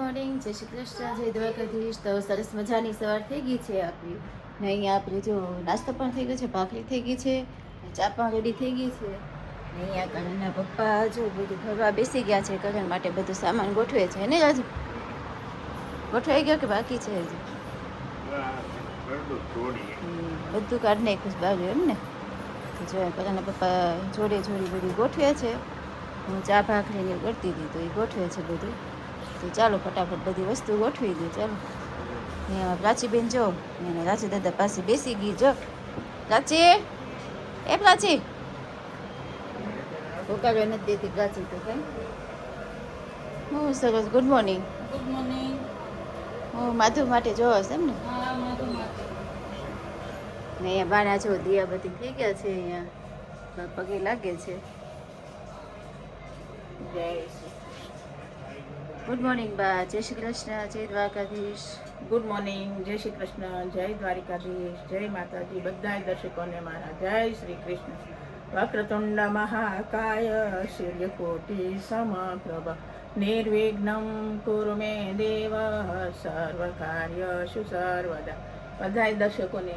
Morning, જય શ્રી કૃષ્ણ, જય દ્વારકાધીશ. તો સરસ મજાની સવાર થઈ ગઈ છે આપણી ને અહીંયા આપણે જો નાસ્તો પણ થઈ ગયો છે, ભાખરી થઈ ગઈ છે, ચા પણ રેડી થઈ ગઈ છે ને અહીંયા કરણના પપ્પા જો બધું ભરવા બેસી ગયા છે. કરણ માટે બધું સામાન ગોઠવે છે ને રાજુ? ગોઠવાઈ ગયો કે બાકી છે હજી? બધું કાઢ નાખ્યું બાજુ એમ ને. તો જો કરણના પપ્પા જોડે બધું ગોઠવે છે. હું ચા ભાખરીને કરતી હતી તો એ ગોઠવે છે બધું. તો ચાલો ફટાફટ બધી વસ્તુ ગોઠવી દઉં. ચાલો ને પ્રાચીબેન જો ને રાચી દાદા પાસે બેસી ગઈ. જો પ્રાચી, એ પ્રાચી ભૂકાડવા નથી દેતી પ્રાચી તો કઈ. હું સરસ. Good morning. Good morning. હું માધુ માટે જોવો છે એમ ને? હા, માધુ માટે. ને અહીંયા બાના જો દિયાબત્તી થઈ ગયા છે. અહીંયા પગે લાગે છે. જય શ્રી ગુડ મોર્નિંગ બા. જય શ્રી કૃષ્ણ, જય દ્વારકાધીશ. ગુડ મોર્નિંગ, જય શ્રી કૃષ્ણ, જય દ્વારિકાધીશ, જય માતાજી. બધા દર્શકોને મારા જય શ્રી કૃષ્ણ. વક્રતુંડ મહાકાય સૂર્યકોટિ સમપ્રભ નિર્વિઘ્નમ કુરુ મે દેવ સર્વ કાર્યશુ સર્વદા. બધા દર્શકોને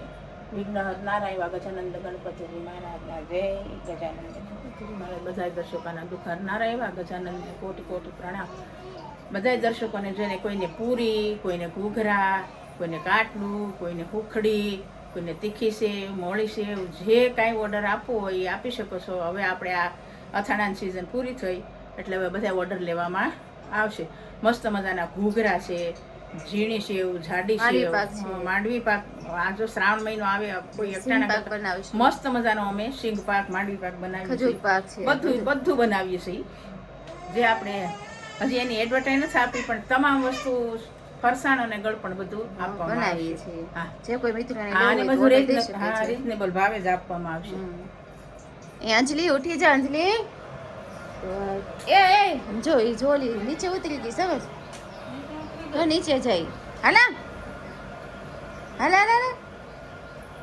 વિઘ્ન નારાયણ ગજાનંદ ગણપતિજી મહારાજના જય. ગજાનંદ ગણપતિજી મહારાજ બધા દર્શકોના દુઃખ નારાયણ ગજાનંદ કોટી કોટી પ્રણામ. બધા દર્શકોને જોઈને કોઈને પૂરી, કોઈને ઘૂઘરા, કોઈને કાટલું, કોઈને હુખડી, કોઈને તીખી સેવ, મોળી સેવ, જે કાંઈ ઓર્ડર આપવો હોય એ આપી શકો છો. હવે આપણે આ અથાણાની સિઝન પૂરી થઈ એટલે હવે બધા ઓર્ડર લેવામાં આવશે. મસ્ત મજાના ઘૂઘરા છે, ઝીણી સેવ, જાડી સેવ, માંડવી પાક. આ જો શ્રાવણ મહિનો આવે કોઈ એકટાણા મસ્ત મજાનો અમે સિંગ પાક, માંડવી પાક બનાવીએ છીએ. બધું બનાવીએ છીએ. જે આપણે હજી એની એડવર્ટાઈઝ નથી આપી પણ તમામ વસ્તુ ફરસાણ અને ગળપણ બધું આપવામાં બનાવીએ છીએ. જે કોઈ મિત્રોને અને બધું રીઝનેબલ ભાવે જ આપવામાં આવશે. એ અંજલિ ઉઠી જા. અંજલિ એ જો એ જોલી નીચે ઉતરી ગઈ. સમજ તો નીચે જાય. હાલા હાલા હાલા.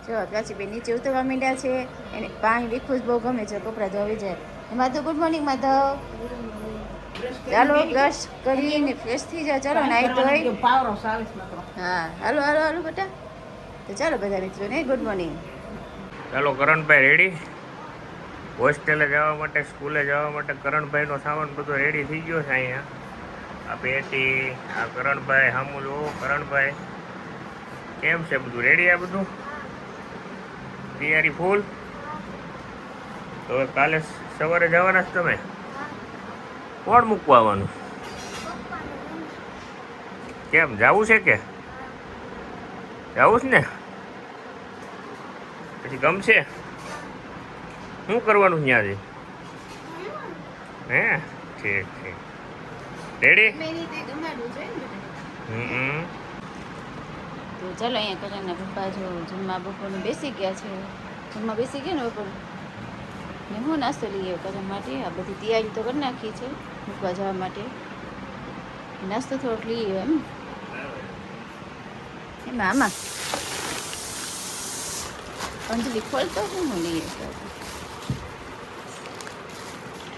જો પ્રાચીબેન નીચે ઉતરવા માંડ્યા છે. એને પાણી વીખું જ બહુ ગમે છે. કપડાં ધોવી જાય. Madhav good morning. માધવ ચાલો બ્રશ કરીને ફ્રેશ થઈ જાય. ચાલો નાઈ ધોઈ. હા હાલો હાલો હાલો બેટા. તો ચાલો બધા મિત્રોને ગુડ મોર્નિંગ. ચાલો કરણભાઈ રેડી હોસ્ટેલે જવા માટે, સ્કૂલે જવા માટે. કરણભાઈનો સામાન બધો રેડી થઈ ગયો છે. અહીંયા આ પેટી, આ કરણભાઈ સામું જુઓ. કરણભાઈ કેમ છે? બધું રેડી? આ બધું તૈયારી ફૂલ. તો હવે કાલે સવારે જવાના જ તમે? કોણ મૂકવા આવવાનું? કેમ જવું છે કે જવું છે ને? પછી ગમશે? શું કરવાનું ત્યાંથી? હે ઠીક ઠીક. રેડી? તો ચાલો અહીંયા કરાના પપ્પા જો જમવા બપોરનું બેસી ગયા છે. જમવા બેસી ગયા ને બપોર ને હું નાસ્તો લઈ આવ્યો કરવા માટે. આ બધી તૈયારી તો કરી નાખી છે મૂકવા જવા માટે. નાસ્તો થોડોક લઈ આવ્યો એમ. એમાં આમાં અંજલિ ખોલતો હું લઈ આવ્યો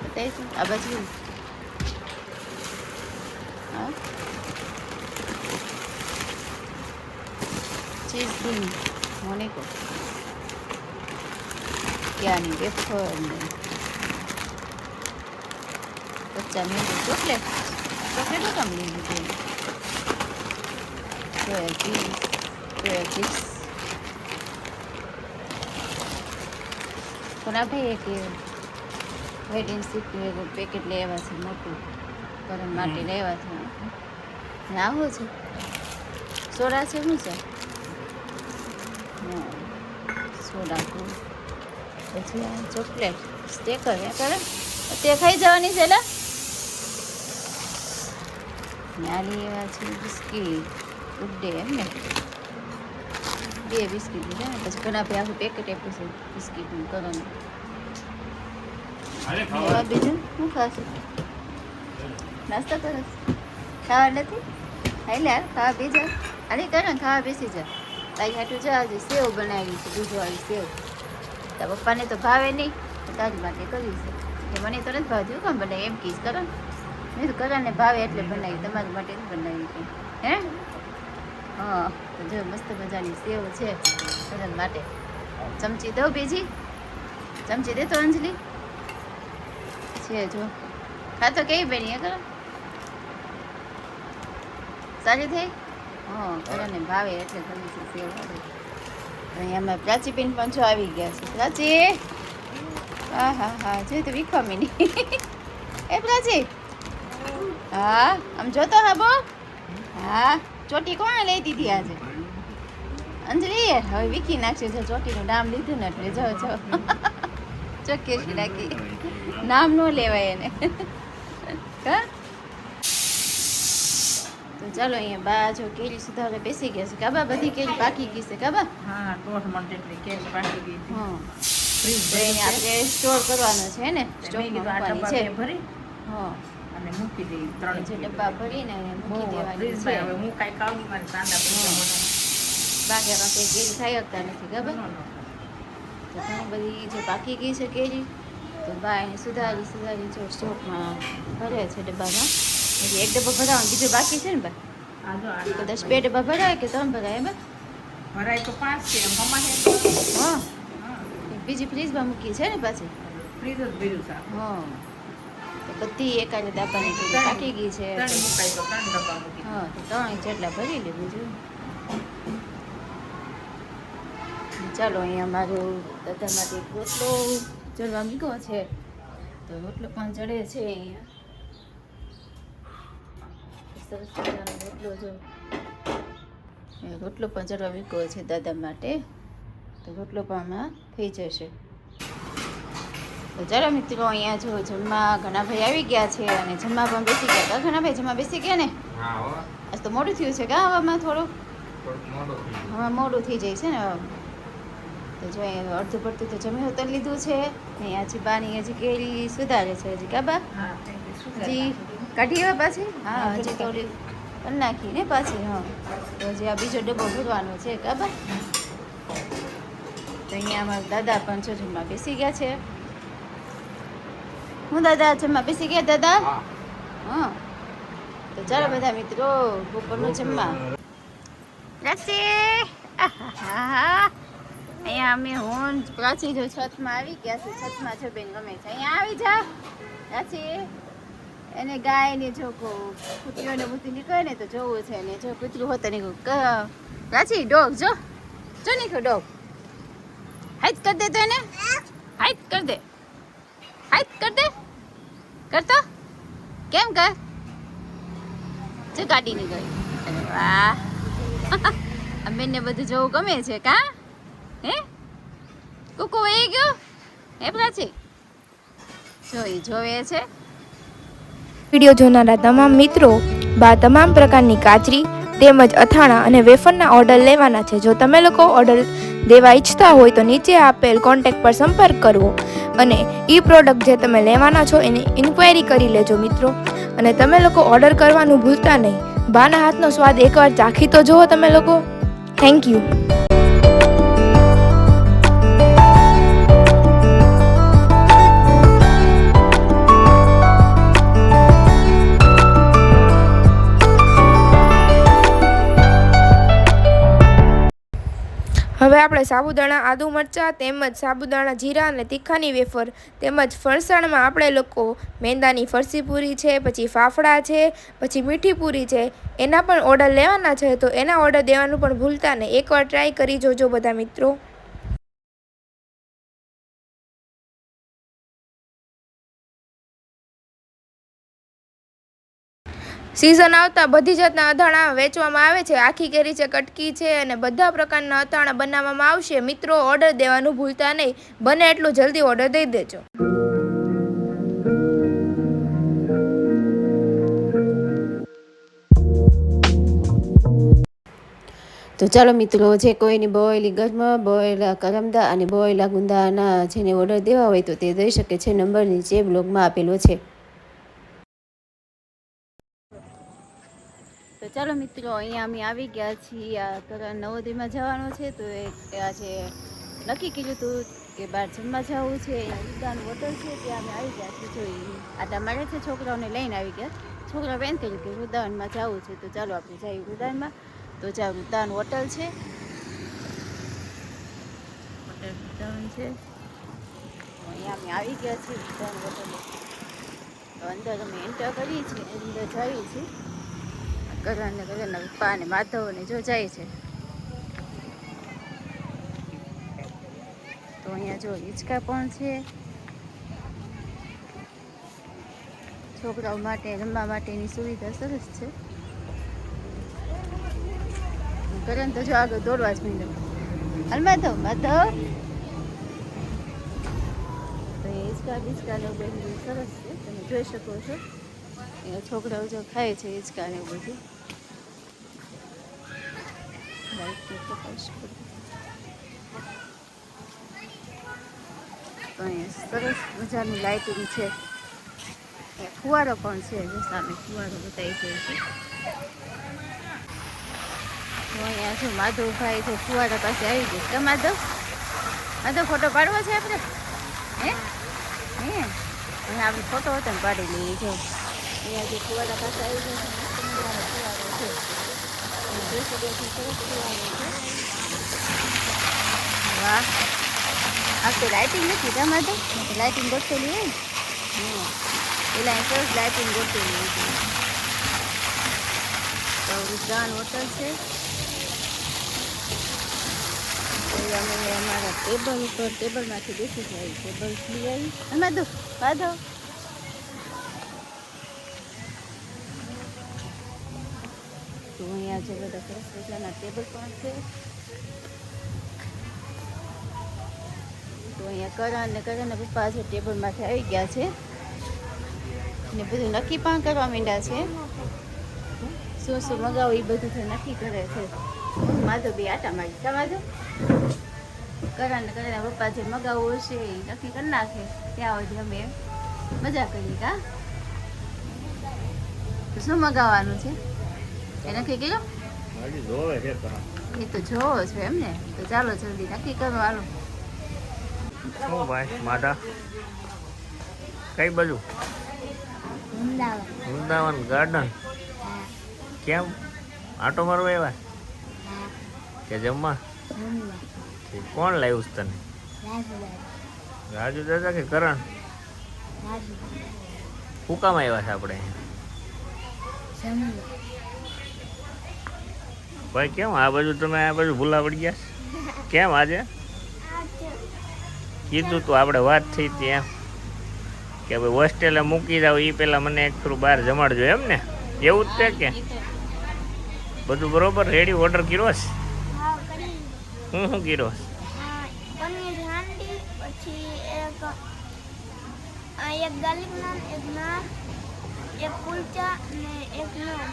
બતાવીશું. આ બાજુ હા ચીઝ ક્રીમ મોનેકો ત્યાંની વેફર ને બચ્ચા મેંગો ચોકલેટ. ચોકલેટ કામ લઈ લીધું. સોયા ચીપ્સ પણ આ ભાઈ એક વેટ એન્ડ સીટનું પેકેટ લેવા છે મોટું. કરણ માટે લેવા છે. ને આવો છે સોડા છે. શું છે? સોડા પછી આ ચોકલેટ સ્ટેકર. એ કરે તે ખાઈ જવાની છે. એટલે આ લેવા છે બિસ્કીટ. ગુડ ડે એમ ને. 2 બિસ્કીટ લીધા ને પછી ઘણા ભાઈ આખું પેકેટ આપ્યું છે બિસ્કીટનું. કરવાનું બીજું શું ખાશે? નાસ્તો કરો? ખાવા નથી? હાલે ખાવા બેસી જા. અરે કરો ને ખાવા બેસી જા. તારી હાટું જા. આજે સેવ બનાવી છે, દૂધવાળી સેવ. તારા પપ્પાને તો ભાવે નહીં, તારી માટે કરી છે. કે મને તો નથી ભાવતી. કામ બનાવી એમ કહીશ. કરો મેં તો કરાને ભાવે એટલે બનાવી, તમારા માટે જ બનાવી હતી. હે હા, તો જો મસ્ત મજાની સેવ છે કરણ માટે. ચમચી દઉં બીજી? ચમચી દે તો અંજલિ છે જો. ખાતો કેવી બની કરો? સારી થઈ? હા, કરાને ભાવે એટલે ગમે છે સેવ વાળી. અહીંયામાં પ્રાચીબેન પણ જો આવી ગયા છે. પ્રાચી, હા હા હા, જોઈ તો વીખવા મીની. એ પ્રાચી, હા આમ જોતો હા બો. હા, ચોટી કોણે લઈ દીધી આજે? અંજલિ હવે વીખી નાખશે. જો ચોટીનું નામ લીધું ને એટલે જો જો ચોકેશી નાખી. નામ ન લેવાય એને. હા, તો ચાલો અહીંયા બા જો કેરી સુધારે બેસી ગયા છે. કાબા બધી કેરી પાકી ગઈ છે કાબા? હા, 1.5 મણ જેટલી કેક પાકી ગઈ હતી. હા, ફ્રીજ તો એને આપણે સ્ટોર કરવાનો છે ને, સ્ટોકમાં મૂકવાની છે. ભરી હા, અને મૂકી દઈ એ 3 જે ડબ્બા ભરીને મૂકી દેવાની છે. ફ્રીજમાં હવે હું કાંઈ ખાવ નહીં, મારે સાંડા પૈસા બાકી કંઈ કેરી ખાઈ શકતા નથી ખબર. તો ઘણી બધી જે પાકી ગઈ છે કેરી, તો બા એને સુધારી જો સ્ટોકમાં ભરે છે ડબ્બામાં. હજી એક ડબ્બો ભરાવાનો બીજો બાકી છે ને બા? આ જો આ કદાચ 2 ડબ્બા ભરાય કે 3 ભરાય બા? ભરાય તો 5 છે મમ્મા હે. હા, હા, બીજી ફ્રીજમાં મૂકી છે ને પાછી. ફ્રીજ જ ભર્યું છે. હા, તો બધી એકાદ ડબ્બાની કેરી પાકી ગઈ છે. ત્રણ મુકાય તો 3 ડબ્બા મૂકી. હા, તો 3 જેટલા ભરી લેવું જોઈએ. ચાલો અહીંયા મારું દાદા માટે એક રોટલો ચડવા મૂક્યો છે, તો રોટલો પણ ચડે છે અહીંયા. સરસ મજાનો રોટલો જો રોટલો પણ ચડવા મૂક્યો છે દાદા માટે, તો રોટલો પણ આમાં થઈ જશે. તો ચાલો મિત્રો અહીંયા જો જમવા ઘણા ભાઈ આવી ગયા છે અને જમવા પણ બેસી ગયા હતા. ઘણા ભાઈ જમવા બેસી ગયા ને? આજ તો મોડું થયું છે કા હવામાં થોડું? હવા મોડું થઈ જાય છે ને. તો જો અહીંયા અડધું પડતું તો જમી ઉતર લીધું છે. અહીંયા હજી બાની હજી કેરી સુધારે છે. હજી કાબા હા, હજી કાઢી આવ્યા પાછી? હા, હજી તો ઓલી કરી નાખી ને પાછી. હા, તો હજી આ બીજો ડબ્બો ભરવાનો છે કાબા. તો અહીંયા અમારા દાદા પણ જો જમવા બેસી ગયા છે. હું દાદા જમવા બેસી ગયા દાદા? હા, તો ચાલો બધા મિત્રો બપોરનું જમવા. રસી અહીંયા અમે હું પ્રાચી જો છતમાં આવી ગયા છે. છતમાં છો બેન ગમે છે. અહીંયા આવી જા પ્રાચી. એને ગાયને જો કૂતરીઓને બુતી નીકળે ને તો જોવું છે ને. જો કૂતરું હોતા નીકળું પ્રાચી ડોગ જો નીકળો ડોગ. હાઈટ કર દે તો એને, હાઈટ કર દે, હાઈટ કર દે. કરતો કેમ કર? જો ગાડી નીકળી. અરે વાહ, બેનને બધું જોવું ગમે છે કા? હે કુકુ વહી ગયો? હે પ્રાચી જોવે છે. વિડીયો જોનારા તમામ મિત્રો બા તમામ પ્રકારની કાચરી તેમજ અથાણા અને વેફરના ઓર્ડર લેવાના છે. જો તમે લોકો ઓર્ડર દેવા ઈચ્છતા હોય તો નીચે આપેલ કોન્ટેક્ટ પર સંપર્ક કરવો અને એ પ્રોડક્ટ જે તમે લેવાના છો એની ઇન્ક્વાયરી કરી લેજો મિત્રો. અને તમે લોકો ઓર્ડર કરવાનું ભૂલતા નહીં. બાના હાથનો સ્વાદ એકવાર ચાખી તો જુઓ તમે લોકો. Thank you. હવે આપણે સાબુદાણા આદુ મરચાં તેમજ સાબુદાણા જીરા અને તીખાની વેફર તેમજ ફરસાણમાં આપણે લોકો મેંદાની ફરસી પૂરી છે, પછી ફાફડા છે, પછી મીઠી પૂરી છે, એના પણ ઓર્ડર લેવાના છે. તો એના ઓર્ડર દેવાનું પણ ભૂલતા નહીં. એકવાર ટ્રાય કરી જોજો બધા મિત્રો. સિઝન આવતા બધી જાતના અથાણા વેચવામાં આવે છે. આખી કેરી છે, કટકી છે અને બધા પ્રકારના અથાણા બનાવવામાં આવશે. મિત્રો ઓર્ડર દેવાનું ભૂલતા નહીં. બને એટલું જલ્દી ઓર્ડર દઈ દેજો. તો ચાલો મિત્રો, જે કોઈની બોયેલી ગરમા, બોયેલા કરમદા અને બોયેલા ગુંદાના જેને ઓર્ડર દેવા હોય તો તે દઈ શકે છે. નંબર નીચે બ્લોગમાં આપેલો છે. તો ચાલો મિત્રો, અહીંયા અમે આવી ગયા છીએ. આ કરણ નવોદયમાં જવાનો છે તો આજે નક્કી કર્યું હતું કે બહાર જમવા જવું છે. ઉદાન હોટલ છે ત્યાં અમે આવી ગયા છીએ. જોઈ આટા મારે છે, છોકરાઓને લઈને આવી ગયા. છોકરા બેન કર્યું કે વૃંદાવનમાં જવું છે તો ચાલો આપણે જઈએ વૃંદાવનમાં. તો જ્યાં વૃંદાવન હોટલ છે, હોટલ વૃંદાવન છે, તો અહીંયા અમે આવી ગયા છીએ વૃંદાવન હોટલે. તો અંદર અમે એન્ટર કરીએ છીએ, અંદર જઈએ છીએ. કરણ ને પપ્પા અને માધવ ને જો જાય છે. તો અહીંયા જો હિંચકા પણ છે, છોકરાઓ માટે રમવા માટેની સુવિધા સરસ છે. કરણ તો જો આગળ દોડવા જ માંડ્યો. હાલ માધવ, માધવ. તો એ હિંચકા બીચકા ને બધું સરસ છે, તમે જોઈ શકો છો. અહીંયા છોકરાઓ જો ખાય છે હિંચકા ને બધું. તો અહીંયા સરસ મજાની લાઇટિંગ છે. ફુવારો પણ છે, જો સામે ફુવારો બતાવી ગયો છે. તો અહીંયા જો માધવભાઈ જો ફુવારા પાસે આવી ગયો છે. માધવ, માધવ ફોટો પાડવો છે આપણે? હે હે અહીંયા આપણે ફોટો હતો ને પાડી લઈએ. જો અહીંયા જે ફુવારા પાસે આવી ગયો છે, ફુવારો છે. જોઈ શકો છો, સરસ ફુવારો છે. વાહ, આ તો લાઇટિંગ નથી કા માધવ? લાઇટિંગ ગોઠવેલી હોય ને, પેલા સરસ લાઇટિંગ ગોઠવેલી હતી. તો વૃંદાવન હોટલ છે. અમે અમારા ટેબલ ઉપર ટેબલમાંથી બેસી જાય. ટેબલ લઈ આવી માધવ, માધવ. તો અહીંયા જે બધા સરસ મજાના ટેબલ પણ છે. તો અહીંયા કરણ ને કરણ પપ્પા જે ટેબલમાંથી આવી ગયા છે ને બધું નક્કી પણ કરવા માંડ્યા છે. શું શું મગાવું એ બધું તો નક્કી કરે છે. માધવ બે આટા મારી કા માધવ? કરણ ને કરણ પપ્પા જે મગાવવું હશે એ નક્કી કરી નાખે. ત્યાં સુધી અમે મજા કરીએ કા. તો શું મગાવવાનું છે એ નક્કી કર્યું? એ તો જોવો છો એમ ને. તો ચાલો જલ્દી નક્કી કરો. હાલો. શું ભાઈ માધા, કઈ બાજુ? વૃંદાવન ગાર્ડન. કેમ આટો મારવા આવ્યા કે જમવા? કોણ લાવ્યું છે તને? રાજુ દાદા કે કરણ? શું કામ આવ્યા છે આપણે? ભાઈ કેમ આ બાજુ તમે આ બાજુ ભૂલા પડી ગયા? કેમ આજે કીધું તું, આપણે વાત થઈ ત્યાં કે ભાઈ હોસ્ટેલે મૂકી જાવ એ પહેલાં મને એક થોડું બહાર જમાડજો એમ ને? એવું જ છે કે બધું બરોબર રેડી? ઓર્ડર કર્યો છે? શું શું કર્યો? પનીર હાંડી, પછી એક ગાર્લિક નાન, એક નાન, એક કુલચા અને એક નાન.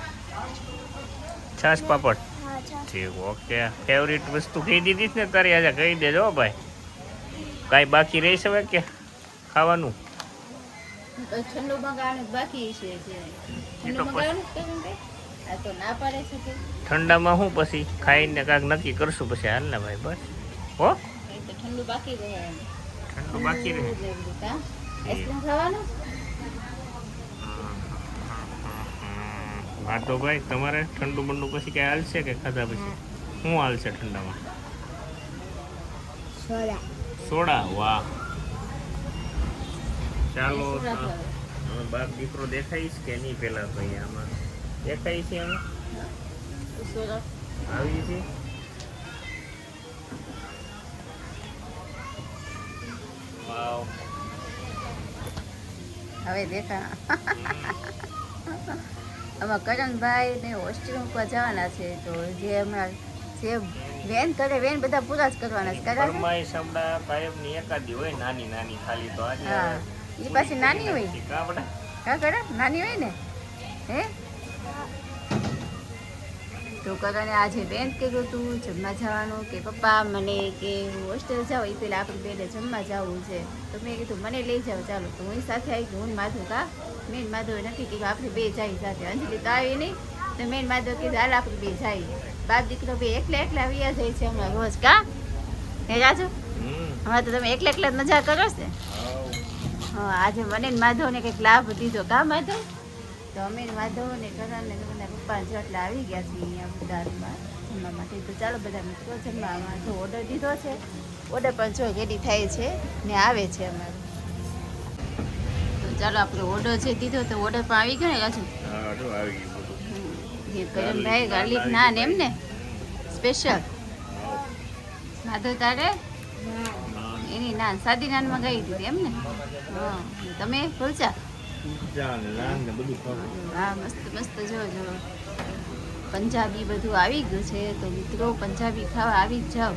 છાશ પાપડ. હા, છાશ. ઠીક, ઓકે. ફેવરિટ વસ્તુ કહી દીધી છે ને તારી? આજે કહી દેજો ભાઈ. કાંઈ બાકી રહી શકે કે ખાવાનું? ઠંડુ મંગાવવાનું બાકી છે. ઠંડુ મંગાવવાનું આ તો ના પાડે છે કે ઠંડામાં શું પછી ખાઈને કાંઈક નક્કી કરશું પછી. હાલ ને ભાઈ, બસ. હો, તો ઠંડુ બાકી રહે. ઠંડુ બાકી રહે. આઈસ્ક્રીમ ખાવાનું? હા તો ભાઈ, તમારે ઠંડુ બંડુ પછી કાંઈ હાલશે કે ખાધા પછી? શું હાલશે ઠંડામાં? સોડા. વાહ, ચાલો. હવે બાપ દીકરો દેખાઈશ કે નહીં? પેલા તો આમાં દેખાય છે. અમે આવી છે. વાવ, હવે દેખા. આમાં કરણભાઈ ને હોસ્ટેલ મૂકવા જવાના છે. તો જે હમણાં જે વેન કરે વેન બધા પૂરા જ કરવાના છે. કરાશે? ફરમાઈશ હમણાં કાયમની એકાદી હોય, નાની નાની ખાલી. તો આજે હા, એ પાછી નાની હોય. આપણે કા કરે નાની હોય ને? હે તો કરણે આજે બેન કીધું તું જમવા જવાનું કે પપ્પા મને કે હોસ્ટેલ જાઓ એ પહેલાં આપણે બેને જમવા જવું છે. તો મેં કીધું મને લઈ જાઓ ચાલો. તો હું સાથે આવી ગઈ. હું માધવ કા મેન માધવે નક્કી કીધું આપણે બે જાય સાથે. અંજલિ તો આવી નહીં તો મેન માધવ કીધું હાલ આપણે બે જાય. બાપ દીકરો બે એકલા એકલા વ્યા જાય છે હમણાં રોજ કા. હે રાજુ? હમણાં તો તમે એકલા એકલા જ મજા કરો છે. હા આજે મને ને માધવને કંઈક લાભ દીધો કા માધવ? તો અમે ને માધવ ને કરણ ને બધા પપ્પા જો એટલે આવી ગયા છીએ અહીંયા અમદાવાદમાં જમવા માટે. તો ચાલો બધા મિત્રો જમવામાં જો ઓર્ડર દીધો છે, ઓર્ડર પણ જો રેડી થાય છે ને આવે છે અમારે. તો ચાલો આપણે ઓર્ડર છે દીધો તો ઓર્ડર પણ આવી ગયો ને રાજુ? હા જો આવી ગયું બધું. એ કરણભાઈ ગાર્લિક નાન એમ ને સ્પેશિયલ માધવ તારે એની નાન સાદી નાન મંગાવી દીધી એમ ને? હા તમે કુલચા? ચાલ નાન ને બધું ખાવું. હા મસ્ત મસ્ત જો પંજાબી બધું આવી ગયું છે. તો મિત્રો પંજાબી ખાવા આવી જ જાઓ.